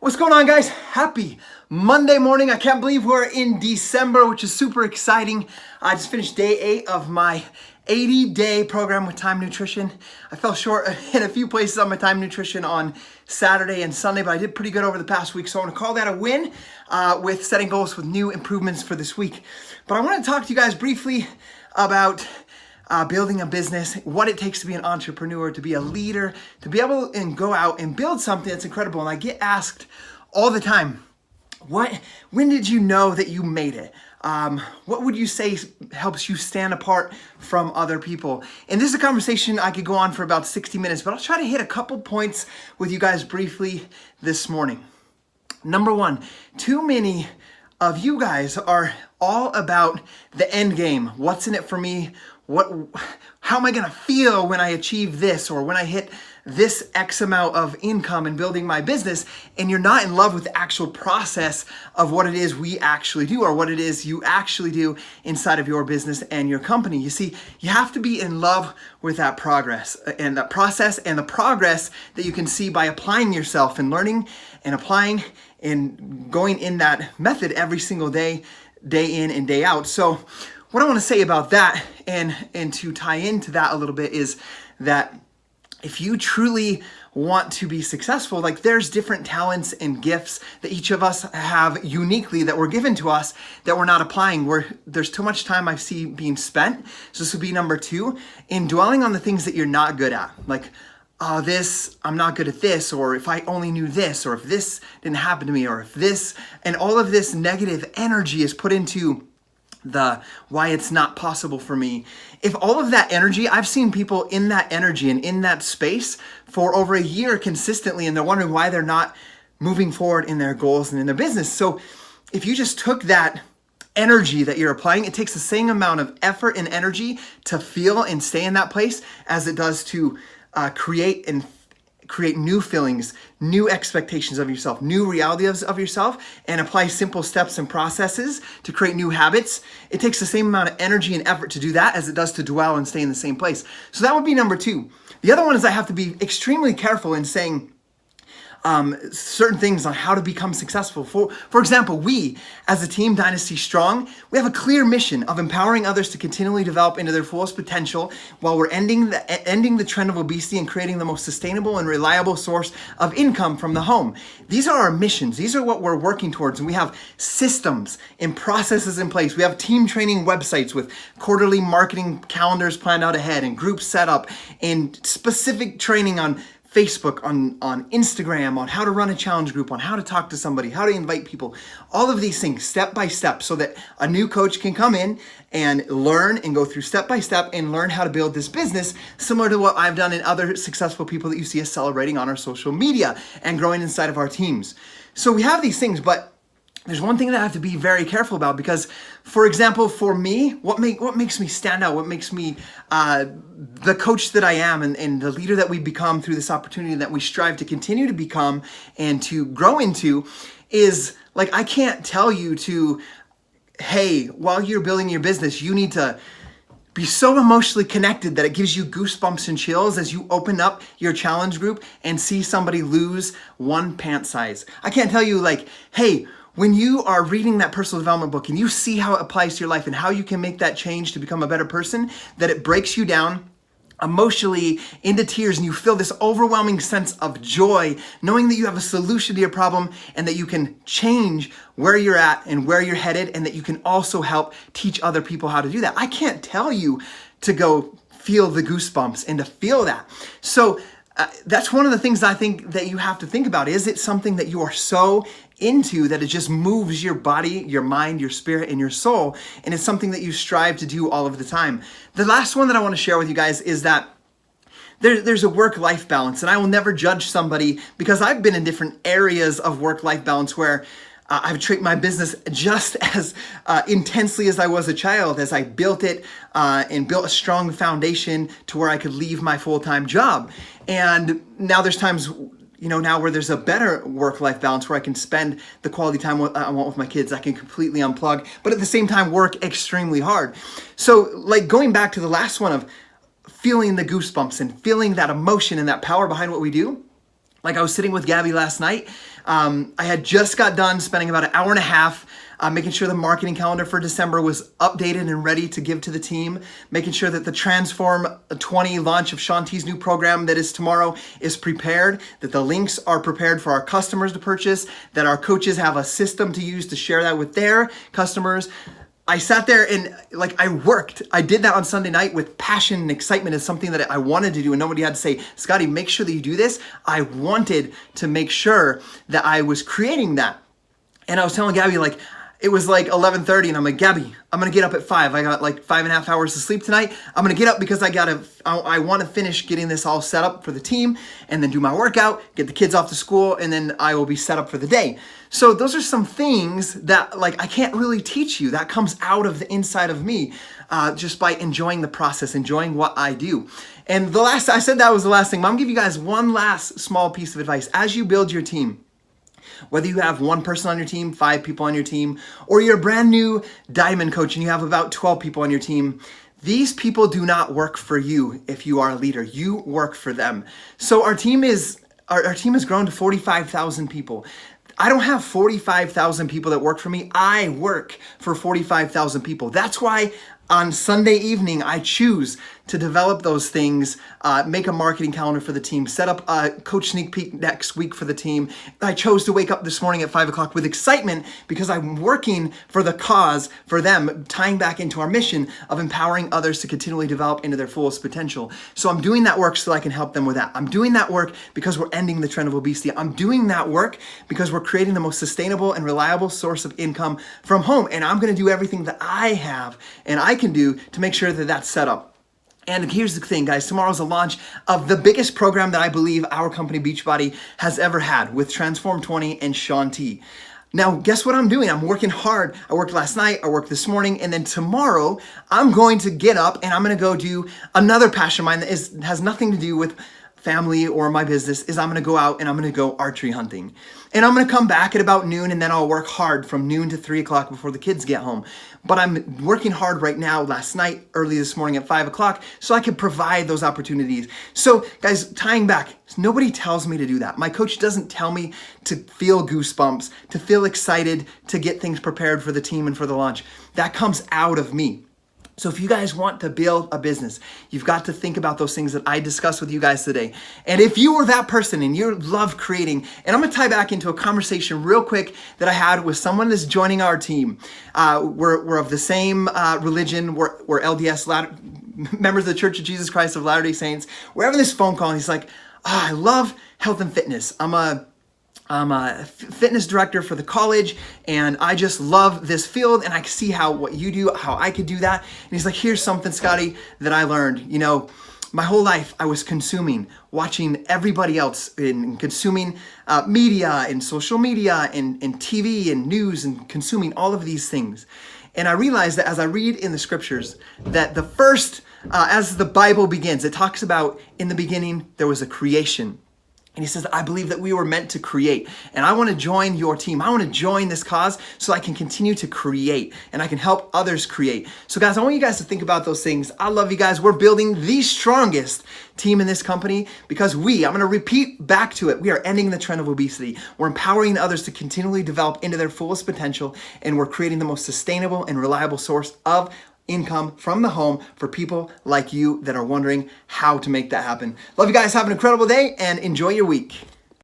What's going on, guys? Happy Monday morning. I can't believe we're in December, which is super exciting. I just finished day 8 of my 80-day program with Time Nutrition. I fell short in a few places on my Time Nutrition on Saturday and Sunday, but I did pretty good over the past week, so I want to call that a win with setting goals with new improvements for this week. But I want to talk to you guys briefly about building a business, what it takes to be an entrepreneur, to be a leader, to be able to go out and build something that's incredible. And I get asked all the time, when did you know that you made it? What would you say helps you stand apart from other people? And this is a conversation I could go on for about 60 minutes, but I'll try to hit a couple points with you guys briefly this morning. Number one, too many of you guys are all about the end game. What's in it for me? How am I gonna feel when I achieve this, or when I hit this X amount of income in building my business? And you're not in love with the actual process of what it is we actually do, or what it is you actually do inside of your business and your company. You see, you have to be in love with that progress and that process and the progress that you can see by applying yourself and learning and applying and going in that method every single day, day in and day out. So what I want to say about that and to tie into that a little bit is that if you truly want to be successful, like, there's different talents and gifts that each of us have uniquely that were given to us that we're not applying, where there's too much time I see being spent. So this would be number 2, in dwelling on the things that you're not good at. Like, I'm not good at this, or if I only knew this, or if this didn't happen to me, or if this, and all of this negative energy is put into the why it's not possible for me. If all of that energy, I've seen people in that energy and in that space for over a year consistently, and they're wondering why they're not moving forward in their goals and in their business. So if you just took that energy that you're applying, it takes the same amount of effort and energy to feel and stay in that place as it does to create new feelings, new expectations of yourself, new realities of yourself, and apply simple steps and processes to create new habits. It takes the same amount of energy and effort to do that as it does to dwell and stay in the same place. So that would be number 2. The other one is I have to be extremely careful in saying certain things on how to become successful. For example, we as a team, Dynasty Strong, we have a clear mission of empowering others to continually develop into their fullest potential while we're ending the trend of obesity and creating the most sustainable and reliable source of income from the home. These are our missions. These are what we're working towards. And we have systems and processes in place. We have team training websites with quarterly marketing calendars planned out ahead, and groups set up, and specific training on Facebook, on Instagram, on how to run a challenge group, on how to talk to somebody, how to invite people, all of these things step by step, so that a new coach can come in and learn and go through step by step and learn how to build this business, similar to what I've done in other successful people that you see us celebrating on our social media and growing inside of our teams. So we have these things, but there's one thing that I have to be very careful about, because, for example, for me, what makes me stand out, what makes me the coach that I am and the leader that we become through this opportunity that we strive to continue to become and to grow into is, like, I can't tell you to, hey, while you're building your business, you need to be so emotionally connected that it gives you goosebumps and chills as you open up your challenge group and see somebody lose 1 pant size. I can't tell you, like, hey, when you are reading that personal development book and you see how it applies to your life and how you can make that change to become a better person, that it breaks you down emotionally into tears, and you feel this overwhelming sense of joy, knowing that you have a solution to your problem and that you can change where you're at and where you're headed, and that you can also help teach other people how to do that. I can't tell you to go feel the goosebumps and to feel that. So that's one of the things I think that you have to think about. Is it something that you are so into that it just moves your body, your mind, your spirit, and your soul, and it's something that you strive to do all of the time? The last one that I want to share with you guys is that there's a work-life balance, and I will never judge somebody, because I've been in different areas of work-life balance where I've treated my business just as intensely as I was a child, as I built it and built a strong foundation to where I could leave my full-time job. And now there's times, now where there's a better work-life balance, where I can spend the quality time I want with my kids. I can completely unplug, but at the same time work extremely hard. So, like, going back to the last one of feeling the goosebumps and feeling that emotion and that power behind what we do, Like I was sitting with Gabby last night. I had just got done spending about an hour and a half making sure the marketing calendar for December was updated and ready to give to the team, making sure that the Transform 20 launch of Shaun T's new program that is tomorrow is prepared, that the links are prepared for our customers to purchase, that our coaches have a system to use to share that with their customers. I sat there and I worked. I did that on Sunday night with passion and excitement. It's something that I wanted to do, and nobody had to say, Scottie, make sure that you do this. I wanted to make sure that I was creating that. And I was telling Gabby, it was 11:30, and I'm like, Gabby, I'm gonna get up at 5. I got 5.5 hours of sleep tonight. I'm gonna get up because I want to finish getting this all set up for the team, and then do my workout, get the kids off to school, and then I will be set up for the day. So those are some things that I can't really teach you. That comes out of the inside of me, just by enjoying the process, enjoying what I do. And I said that was the last thing, but I'm gonna give you guys one last small piece of advice. As you build your team, whether you have one person on your team, 5 people on your team, or you're a brand new diamond coach and you have about 12 people on your team, these people do not work for you if you are a leader. You work for them. So our team has grown to 45,000 people. I don't have 45,000 people that work for me. I work for 45,000 people. That's why on Sunday evening, I choose to develop those things, make a marketing calendar for the team, set up a coach sneak peek next week for the team. I chose to wake up this morning at 5 o'clock with excitement because I'm working for the cause, for them, tying back into our mission of empowering others to continually develop into their fullest potential. So I'm doing that work so I can help them with that. I'm doing that work because we're ending the trend of obesity. I'm doing that work because we're creating the most sustainable and reliable source of income from home. And I'm gonna do everything that I have and I can do to make sure that that's set up. And here's the thing, guys. Tomorrow's the launch of the biggest program that I believe our company Beachbody has ever had with Transform 20 and Shaun T. Now, guess what I'm doing? I'm working hard. I worked last night, I worked this morning, and then tomorrow I'm going to get up and I'm going to go do another passion of mine that has nothing to do with family or my business. I'm going to go out and I'm going to go archery hunting. And I'm going to come back at about noon, and then I'll work hard from noon to 3 o'clock before the kids get home. But I'm working hard right now, last night, early this morning at 5 o'clock, so I can provide those opportunities. So guys, tying back, nobody tells me to do that. My coach doesn't tell me to feel goosebumps, to feel excited, to get things prepared for the team and for the launch. That comes out of me. So if you guys want to build a business, you've got to think about those things that I discussed with you guys today. And if you were that person and you love creating, and I'm gonna tie back into a conversation real quick that I had with someone that's joining our team. We're of the same religion, we're LDS, members of the Church of Jesus Christ of Latter-day Saints. We're having this phone call and he's like, I love health and fitness. I'm a fitness director for the college, and I just love this field, and I can see what you do, how I could do that. And he's like, here's something, Scottie, that I learned. My whole life I was watching everybody else and consuming media and social media and TV and news and consuming all of these things. And I realized that as I read in the scriptures that the first, as the Bible begins, it talks about in the beginning there was a creation. And he says, I believe that we were meant to create. And I want to join your team. I want to join this cause so I can continue to create and I can help others create. So guys, I want you guys to think about those things. I love you guys. We're building the strongest team in this company because I'm going to repeat back to it. We are ending the trend of obesity. We're empowering others to continually develop into their fullest potential. And we're creating the most sustainable and reliable source of income from the home for people like you that are wondering how to make that happen. Love you guys. Have an incredible day and enjoy your week.